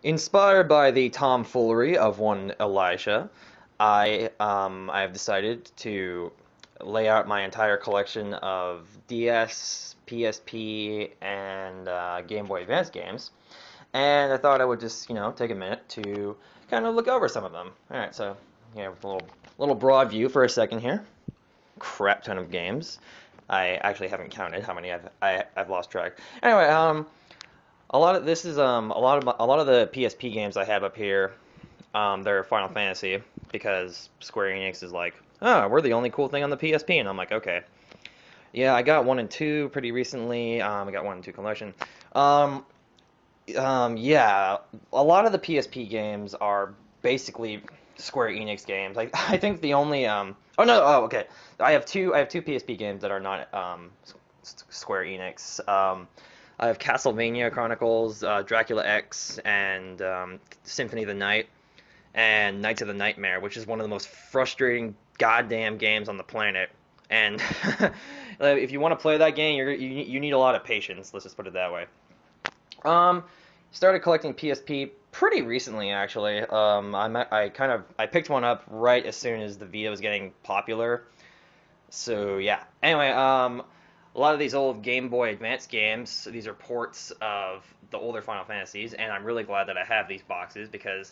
Inspired by the tomfoolery of one Elisha, I have decided to lay out my entire collection of DS, PSP, and Game Boy Advance games, and I thought I would just take a minute to kind of look over some of them. All right, so with a little broad view for a second here. Crap ton of games. I actually haven't counted how many I've lost track. Anyway, a lot of this is a lot of the PSP games I have up here. They're Final Fantasy because Square Enix is like, oh, we're the only cool thing on the PSP, and I'm like, okay, yeah, I got 1 and 2 pretty recently. I got 1 and 2 collection. Um, yeah, a lot of the PSP games are basically Square Enix games. I think the only oh no, oh okay, I have two PSP games that are not Square Enix. I have Castlevania Chronicles, Dracula X, and Symphony of the Night, and Nights of the Nightmare, which is one of the most frustrating goddamn games on the planet. And if you want to play that game, you need a lot of patience. Let's just put it that way. Um, Started collecting PSP pretty recently, actually. I picked one up right as soon as the Vita was getting popular. So yeah. Anyway, a lot of these old Game Boy Advance games, these are ports of the older Final Fantasies, and I'm really glad that I have these boxes because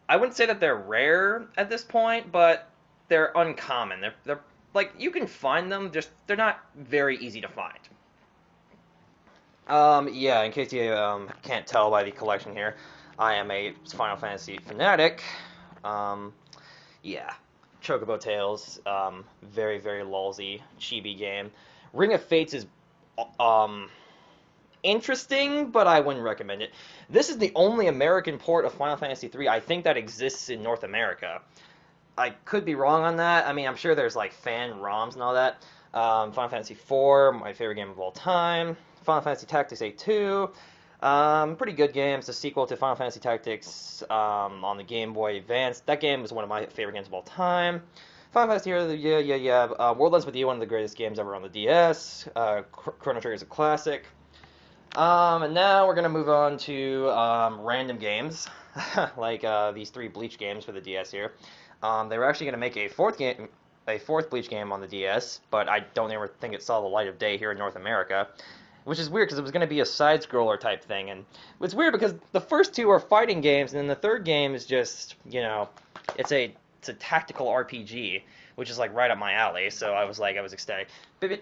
I wouldn't say that they're rare at this point, but they're uncommon. They're like you can find them, just they're not very easy to find. Yeah, in case you can't tell by the collection here, I am a Final Fantasy fanatic. Um, yeah, Chocobo Tales, very, very lolsy, chibi game. Ring of Fates is um, interesting, but I wouldn't recommend it. This is the only American port of Final Fantasy III I think that exists in North America. I could be wrong on that. I mean, I'm sure there's like fan ROMs and all that. Final Fantasy IV, my favorite game of all time. Final Fantasy Tactics A2, pretty good game. It's a sequel to Final Fantasy Tactics on the Game Boy Advance. That game is one of my favorite games of all time. Final Fantasy Hero, yeah. World Ends With You, one of the greatest games ever on the DS. Chrono Trigger is a classic. And now we're gonna move on to random games, like these 3 Bleach games for the DS here. They were actually gonna make a fourth Bleach game on the DS, but I don't ever think it saw the light of day here in North America. Which is weird because it was going to be a side-scroller type thing, and it's weird because the first 2 are fighting games, and then the third game is just, it's a tactical RPG, which is like right up my alley. So I was ecstatic.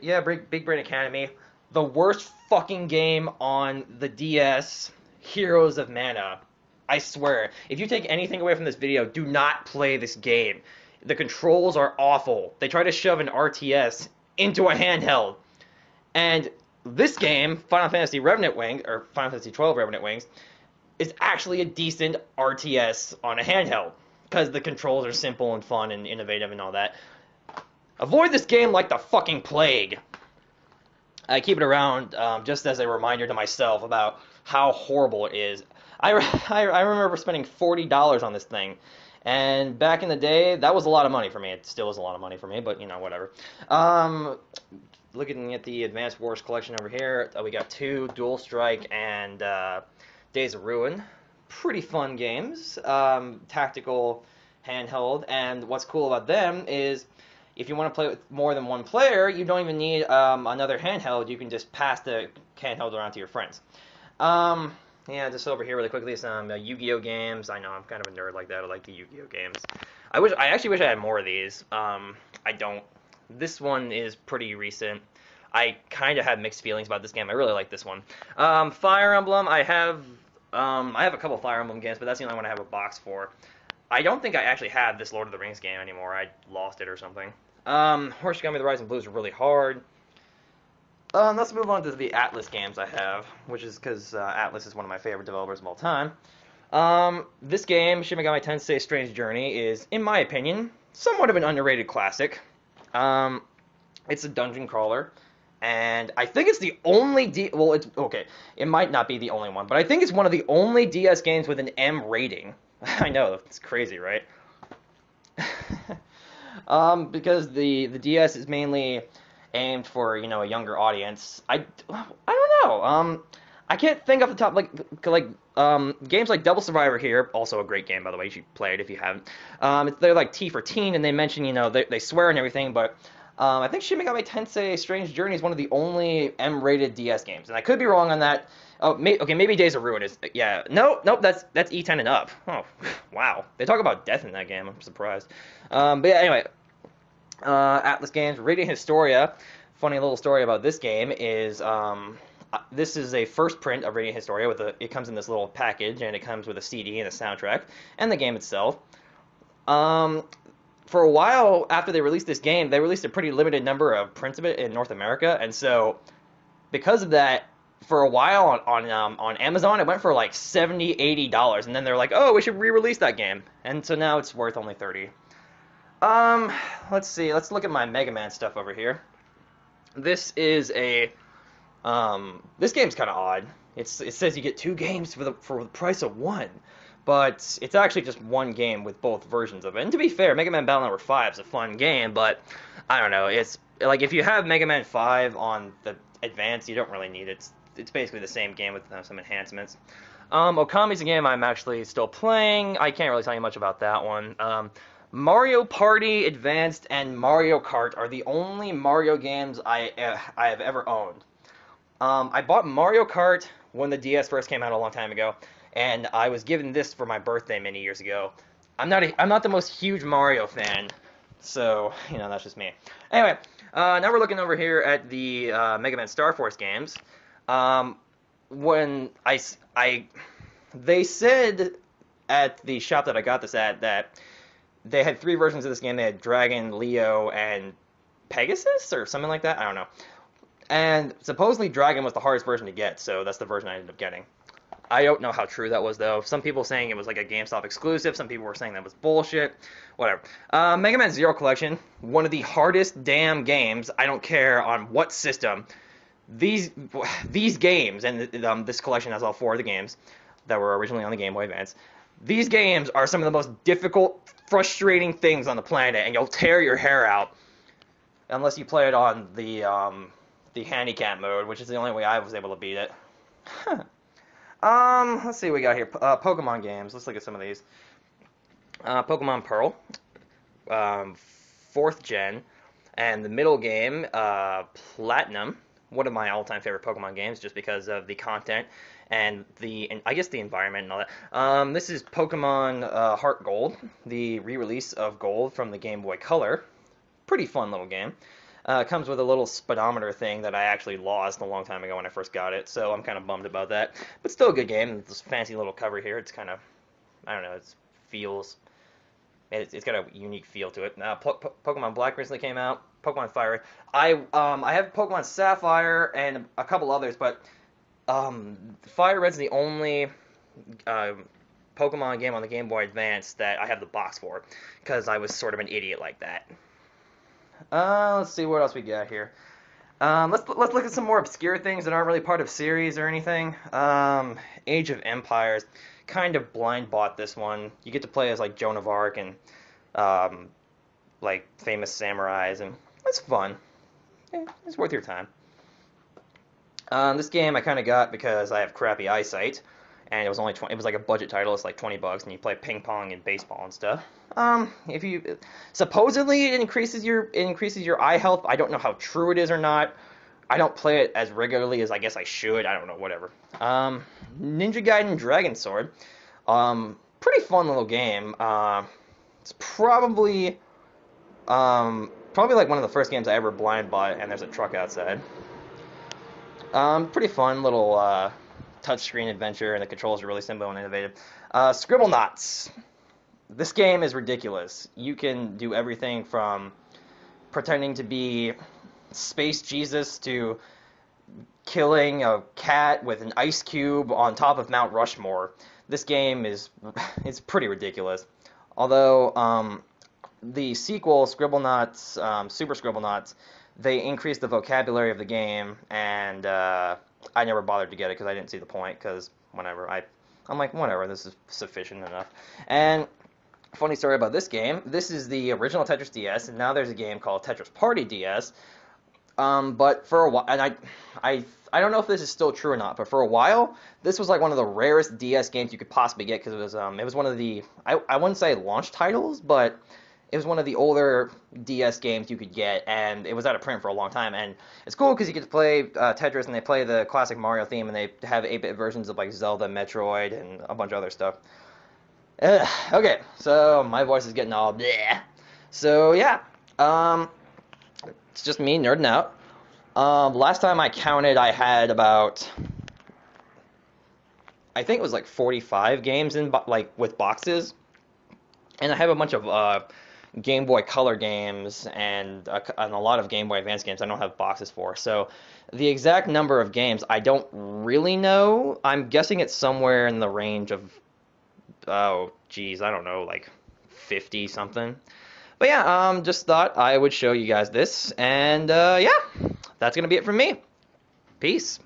Yeah, Big Brain Academy, the worst fucking game on the DS, Heroes of Mana. I swear, if you take anything away from this video, do not play this game. The controls are awful. They try to shove an RTS into a handheld, and this game, Final Fantasy Revenant Wings, or Final Fantasy XII Revenant Wings, is actually a decent RTS on a handheld, because the controls are simple and fun and innovative and all that. Avoid this game like the fucking plague. I keep it around just as a reminder to myself about how horrible it is. I remember spending $40 on this thing, and back in the day, that was a lot of money for me. It still is a lot of money for me, but whatever. Looking at the Advanced Wars collection over here, we got 2, Dual Strike and Days of Ruin. Pretty fun games, tactical, handheld, and what's cool about them is if you want to play with more than one player, you don't even need another handheld. You can just pass the handheld around to your friends. Yeah, just over here really quickly, some Yu-Gi-Oh games. I know I'm kind of a nerd like that. I like the Yu-Gi-Oh games. I actually wish I had more of these. I don't. This one is pretty recent. I kind of had mixed feelings about this game. I really like this one. Fire Emblem, I have a couple Fire Emblem games, but that's the only one I have a box for. I don't think I actually have this Lord of the Rings game anymore. I lost it or something. Horsegami The Rising Blues are really hard. Let's move on to the Atlas games I have, which is because Atlas is one of my favorite developers of all time. This game, Shin Megami Tensei Strange Journey, is, in my opinion, somewhat of an underrated classic. It's a dungeon crawler, and I think it's the only well, it's okay. It might not be the only one, but I think it's one of the only DS games with an M rating. I know, it's crazy, right? Because the DS is mainly aimed for a younger audience. I don't know. I can't think off the top games like Double Survivor here, also a great game by the way. You should play it if you haven't. They're like T for teen, and they mention they swear and everything, but I think Shin Megami Tensei Strange Journey is one of the only M-rated DS games, and I could be wrong on that. Oh, okay, maybe Days of Ruin is. Yeah, nope, that's E10 and up. Oh, wow. They talk about death in that game. I'm surprised. But yeah, anyway, Atlas Games, Radiant Historia. Funny little story about this game is this is a first print of Radiant Historia it comes in this little package, and it comes with a CD and a soundtrack and the game itself. For a while after they released this game, they released a pretty limited number of prints of it in North America, and so because of that, for a while on Amazon, it went for like $70-$80, and then they're like, oh, we should re-release that game, and so now it's worth only $30. Let's see. Let's look at my Mega Man stuff over here. This is this game's kind of odd. It says you get 2 games for the price of 1, but it's actually just 1 game with both versions of it. And to be fair, Mega Man Battle Network 5 is a fun game, but I don't know. It's like if you have Mega Man 5 on the Advance, you don't really need it. It's basically the same game with some enhancements. Okami's a game I'm actually still playing. I can't really tell you much about that one. Mario Party Advanced and Mario Kart are the only Mario games I have ever owned. I bought Mario Kart when the DS first came out a long time ago, and I was given this for my birthday many years ago. I'm not the most huge Mario fan, so that's just me. Anyway, now we're looking over here at the Mega Man Star Force games. When they said at the shop that I got this at that they had 3 versions of this game. They had Dragon, Leo, and Pegasus, or something like that. I don't know. And supposedly Dragon was the hardest version to get, so that's the version I ended up getting. I don't know how true that was, though. Some people saying it was like a GameStop exclusive. Some people were saying that was bullshit. Whatever. Mega Man Zero Collection, one of the hardest damn games. I don't care on what system. These games, and this collection has all 4 of the games that were originally on the Game Boy Advance. These games are some of the most difficult, frustrating things on the planet, and you'll tear your hair out unless you play it on the handicap mode, which is the only way I was able to beat it. Let's see what we got here. Pokemon games. Let's look at some of these. Pokemon Pearl, 4th gen, and the middle game, Platinum. One of my all-time favorite Pokemon games, just because of the content and I guess the environment and all that. This is Pokemon Heart Gold, the re-release of Gold from the Game Boy Color. Pretty fun little game. It comes with a little speedometer thing that I actually lost a long time ago when I first got it, so I'm kind of bummed about that. But still a good game. This fancy little cover here. It's kind of, I don't know, it's got a unique feel to it. Pokemon Black recently came out. Pokemon Fire. I have Pokemon Sapphire and a couple others, but Fire Red's the only Pokemon game on the Game Boy Advance that I have the box for, because I was sort of an idiot like that. Let's see what else we got here. Let's look at some more obscure things that aren't really part of series or anything. Age of Empires. Kind of blind bought this one. You get to play as like Joan of Arc and like famous samurais, and it's fun. Yeah, it's worth your time. This game I kind of got because I have crappy eyesight, and it was only it was like a budget title. It's like $20, and you play ping pong and baseball and stuff. If you supposedly it increases your eye health. I don't know how true it is or not. I don't play it as regularly as I guess I should. I don't know, whatever. Ninja Gaiden Dragon Sword. Pretty fun little game. It's probably like one of the first games I ever blind bought, and there's a truck outside. Pretty fun little touchscreen adventure, and the controls are really simple and innovative. Scribblenauts. This game is ridiculous. You can do everything from pretending to be Space Jesus to killing a cat with an ice cube on top of Mount Rushmore. This game it's pretty ridiculous. Although the sequel, Scribblenauts, Super Scribblenauts, they increased the vocabulary of the game, and I never bothered to get it because I didn't see the point, because I'm like, whatever, this is sufficient enough. And funny story about this game, this is the original Tetris DS, and now there's a game called Tetris Party DS. But for a while, and I don't know if this is still true or not, but for a while, this was like one of the rarest DS games you could possibly get because it was one of the I wouldn't say launch titles, but it was one of the older DS games you could get, and it was out of print for a long time. And it's cool because you get to play Tetris, and they play the classic Mario theme, and they have 8-bit versions of like Zelda, Metroid, and a bunch of other stuff. Okay, so my voice is getting all bleh. So yeah, it's just me nerding out. Last time I counted, I had about, I think it was like 45 games in like with boxes, and I have a bunch of Game Boy Color games and a lot of Game Boy Advance games I don't have boxes for. So the exact number of games I don't really know. I'm guessing it's somewhere in the range of, oh geez, I don't know, like 50 something. But yeah, just thought I would show you guys this, and yeah, that's gonna be it from me. Peace.